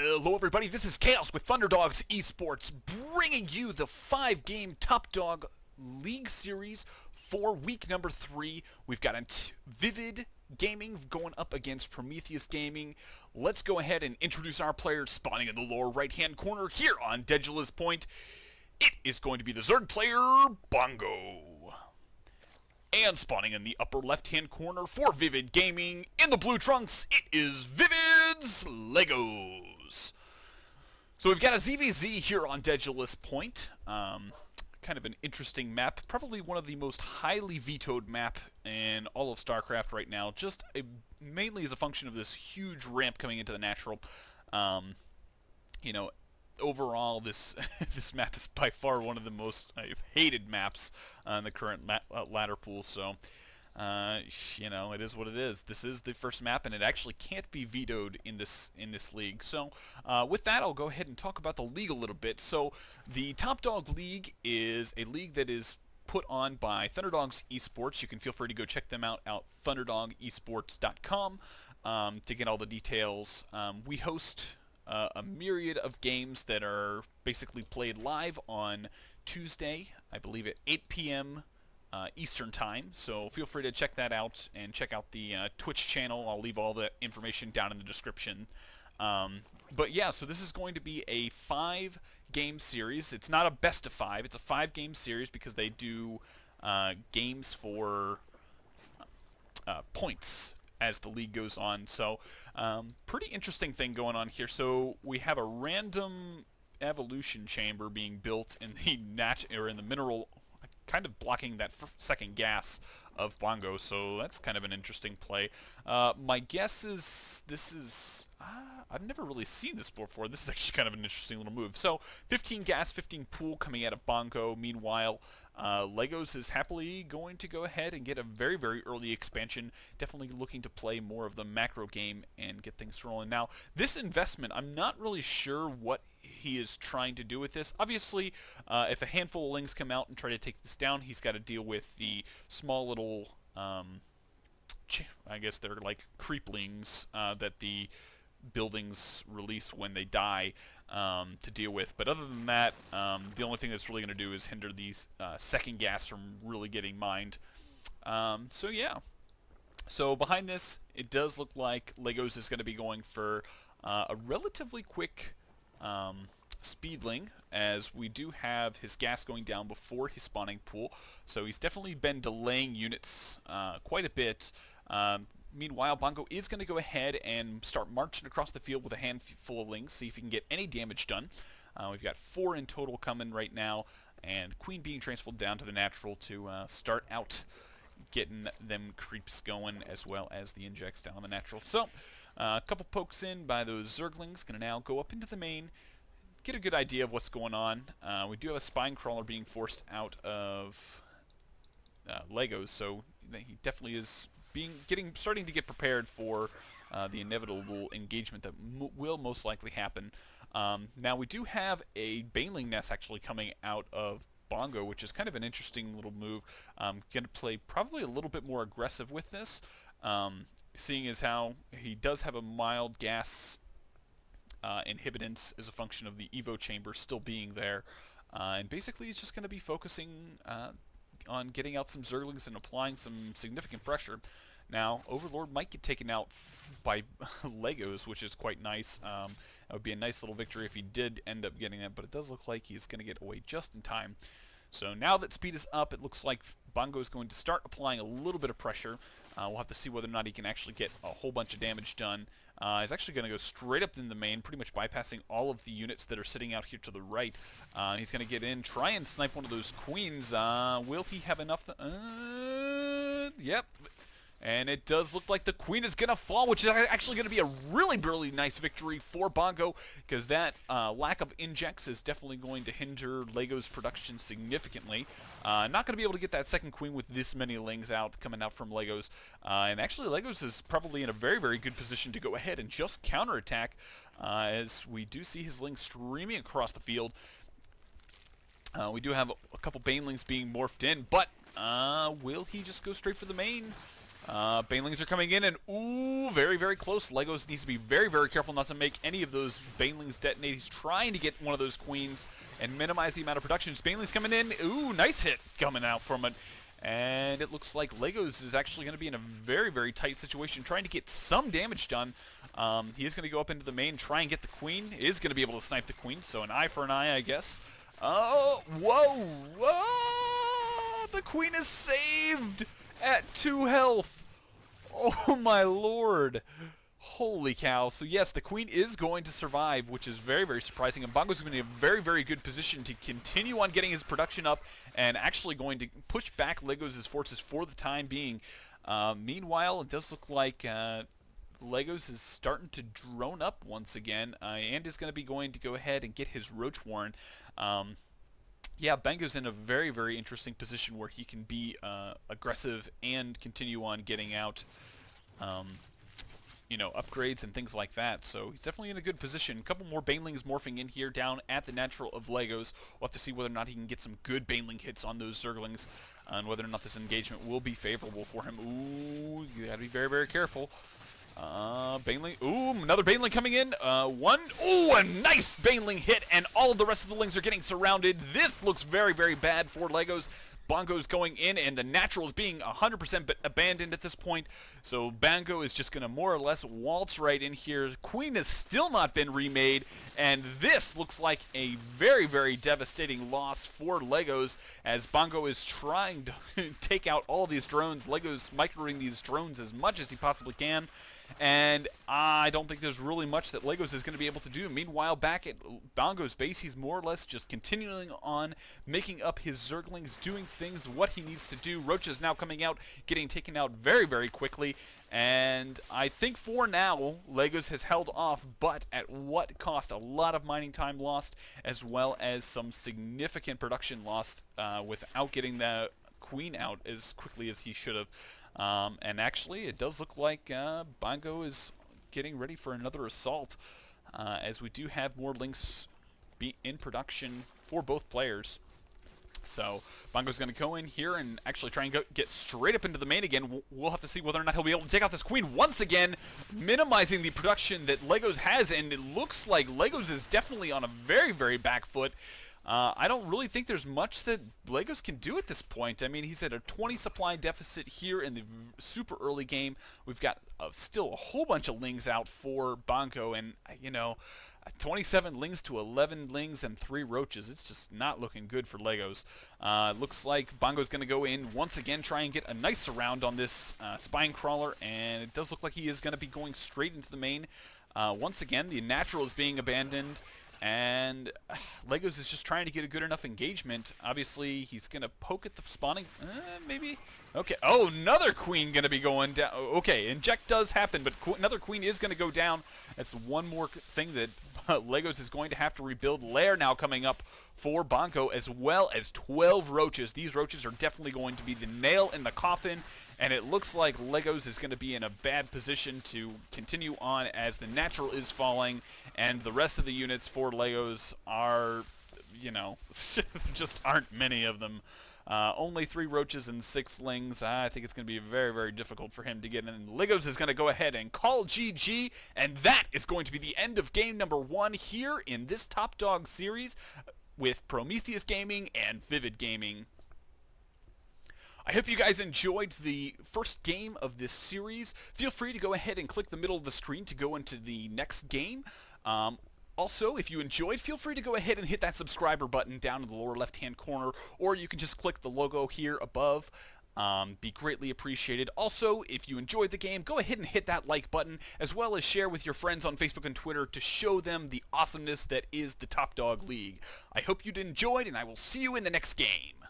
Hello everybody, this is Chaos with Thunderdog's eSports, bringing you the 5-game Top Dog League Series for week number 3. We've got ViViD Gaming going up against Prometheus Gaming. Let's go ahead and introduce our players spawning in the lower right-hand corner here on Dedula's Point. It is going to be the Zerg player, Bango. And spawning in the upper left-hand corner for ViViD Gaming, in the blue trunks, it is ViViD's Legoz. So we've got a ZVZ here on Dedula's Point. Kind of an interesting map, probably one of the most highly vetoed map in all of StarCraft right now, just mainly as a function of this huge ramp coming into the natural. Overall, this this map is by far one of the most hated maps in the current ladder pool. So, it is what it is. This is the first map, and it actually can't be vetoed in this league. So, with that, I'll go ahead and talk about the league a little bit. So, the Top Dog League is a league that is put on by Thunderdog's eSports. You can feel free to go check them out at thunderdogesports.com to get all the details. We host a myriad of games that are basically played live on Tuesday, I believe at 8 p.m. Eastern Time, so feel free to check that out and check out the Twitch channel. I'll leave all the information down in the description. But yeah, so this is going to be a 5-game series. It's not a best of 5, it's a 5-game series because they do games for points as the league goes on. So pretty interesting thing going on here. So we have a random evolution chamber being built in the in the mineral, kind of blocking that second gas of Bango. So that's kind of an interesting play. My guess is this is I've never really seen this before. This is actually kind of an interesting little move. So 15 gas, 15 pool coming out of Bango. Meanwhile, Legoz is happily going to go ahead and get a very, very early expansion. Definitely looking to play more of the macro game and get things rolling. Now, this investment, I'm not really sure what he is trying to do with this. Obviously, if a handful of lings come out and try to take this down, he's got to deal with the small little, I guess they're like creeplings that the buildings release when they die to deal with. But other than that, the only thing that's really going to do is hinder these second gas from really getting mined. So yeah. So behind this, it does look like Legoz is going to be going for a relatively quick speedling, as we do have his gas going down before his spawning pool. So he's definitely been delaying units quite a bit. Meanwhile, Bango is going to go ahead and start marching across the field with a handful of lings, see if he can get any damage done. We've got 4 in total coming right now, and Queen being transferred down to the natural to start out getting them creeps going, as well as the injects down on the natural. So, a couple pokes in by those Zerglings, going to now go up into the main, get a good idea of what's going on. We do have a spine crawler being forced out of Legoz, so he definitely is starting to get prepared for the inevitable engagement that will most likely happen. Now we do have a Baneling nest actually coming out of Bango, which is kind of an interesting little move. Going to play probably a little bit more aggressive with this, seeing as how he does have a mild gas inhibitance as a function of the Evo chamber still being there, and basically he's just going to be focusing on getting out some Zerglings and applying some significant pressure. Now, Overlord might get taken out by Legoz, which is quite nice. It would be a nice little victory if he did end up getting it, but it does look like he's going to get away just in time. So now that speed is up, it looks like Bango is going to start applying a little bit of pressure. We'll have to see whether or not he can actually get a whole bunch of damage done. He's actually going to go straight up in the main, pretty much bypassing all of the units that are sitting out here to the right. He's going to get in, try and snipe one of those queens. Will he have enough? Yep. And it does look like the queen is going to fall, which is actually going to be a really, really nice victory for Bango, because that lack of injects is definitely going to hinder Lego's production significantly. Not going to be able to get that second queen with this many lings coming out from Legoz. And actually, Legoz is probably in a very, very good position to go ahead and just counterattack, as we do see his lings streaming across the field. We do have a couple Banelings being morphed in, but will he just go straight for the main? Banelings are coming in, and ooh, very, very close. Legoz needs to be very, very careful not to make any of those Banelings detonate. He's trying to get one of those queens and minimize the amount of production. Banelings coming in. Ooh, nice hit coming out from it. And it looks like Legoz is actually going to be in a very, very tight situation, trying to get some damage done. He is going to go up into the main, try and get the queen. Is going to be able to snipe the queen, so an eye for an eye, I guess. Oh, whoa, whoa! The queen is saved at 2 health. Oh my lord. Holy cow. So yes, the queen is going to survive, which is very, very surprising. And Bango's going to be in a very, very good position to continue on getting his production up and actually going to push back Legoz' forces for the time being. Meanwhile, it does look like Legoz is starting to drone up once again, and is going to be going to go ahead and get his Roach Warren. Yeah, Bango's in a very, very interesting position where he can be aggressive and continue on getting out, you know, upgrades and things like that. So he's definitely in a good position. A couple more Banelings morphing in here down at the natural of Legoz. We'll have to see whether or not he can get some good Baneling hits on those Zerglings, and whether or not this engagement will be favorable for him. Ooh, you gotta be very, very careful. Baneling. Ooh, another Baneling coming in. Ooh, a nice Baneling hit, and all of the rest of the Lings are getting surrounded. This looks very, very bad for Legoz. Bango's going in, and the natural is being 100% abandoned at this point. So Bango is just going to more or less waltz right in here. Queen has still not been remade, and this looks like a very, very devastating loss for Legoz, as Bango is trying to take out all of these drones. Legoz microing these drones as much as he possibly can. And I don't think there's really much that Legoz is going to be able to do. Meanwhile, back at Bango's base, he's more or less just continuing on, making up his Zerglings, doing things, what he needs to do. Roach is now coming out, getting taken out very, very quickly. And I think for now, Legoz has held off, but at what cost? A lot of mining time lost, as well as some significant production lost without getting the queen out as quickly as he should have. And actually, it does look like Bango is getting ready for another assault, as we do have more links in production for both players. So Bango's going to go in here and actually try and get straight up into the main again. We'll have to see whether or not he'll be able to take out this queen once again, minimizing the production that Legoz has, and it looks like Legoz is definitely on a very, very back foot. I don't really think there's much that Legoz can do at this point. I mean, he's at a 20 supply deficit here in the super early game. We've got still a whole bunch of Lings out for Bango, and, you know, 27 Lings to 11 Lings and 3 Roaches. It's just not looking good for Legoz. Looks like Bango's going to go in once again, try and get a nice surround on this Spine Crawler, and it does look like he is going to be going straight into the main. Once again, the natural is being abandoned, and Legoz is just trying to get a good enough engagement. Obviously, he's going to poke at the spawning. Maybe? Okay. Oh, another queen going to be going down. Okay, inject does happen, but another queen is going to go down. That's one more thing that Legoz is going to have to rebuild. Lair now coming up for Bango, as well as 12 Roaches. These Roaches are definitely going to be the nail in the coffin, and it looks like Legoz is going to be in a bad position to continue on as the natural is falling, and the rest of the units for Legoz are, you know, just aren't many of them. Only 3 Roaches and 6 Lings. I think it's going to be very, very difficult for him to get in. Legoz is going to go ahead and call GG, and that is going to be the end of game number 1 here in this Top Dog series with Prometheus Gaming and ViViD Gaming. I hope you guys enjoyed the first game of this series. Feel free to go ahead and click the middle of the screen to go into the next game. Also, if you enjoyed, feel free to go ahead and hit that subscriber button down in the lower left-hand corner, or you can just click the logo here above. Be greatly appreciated. Also, if you enjoyed the game, go ahead and hit that like button, as well as share with your friends on Facebook and Twitter to show them the awesomeness that is the Top Dog League. I hope you enjoyed, and I will see you in the next game.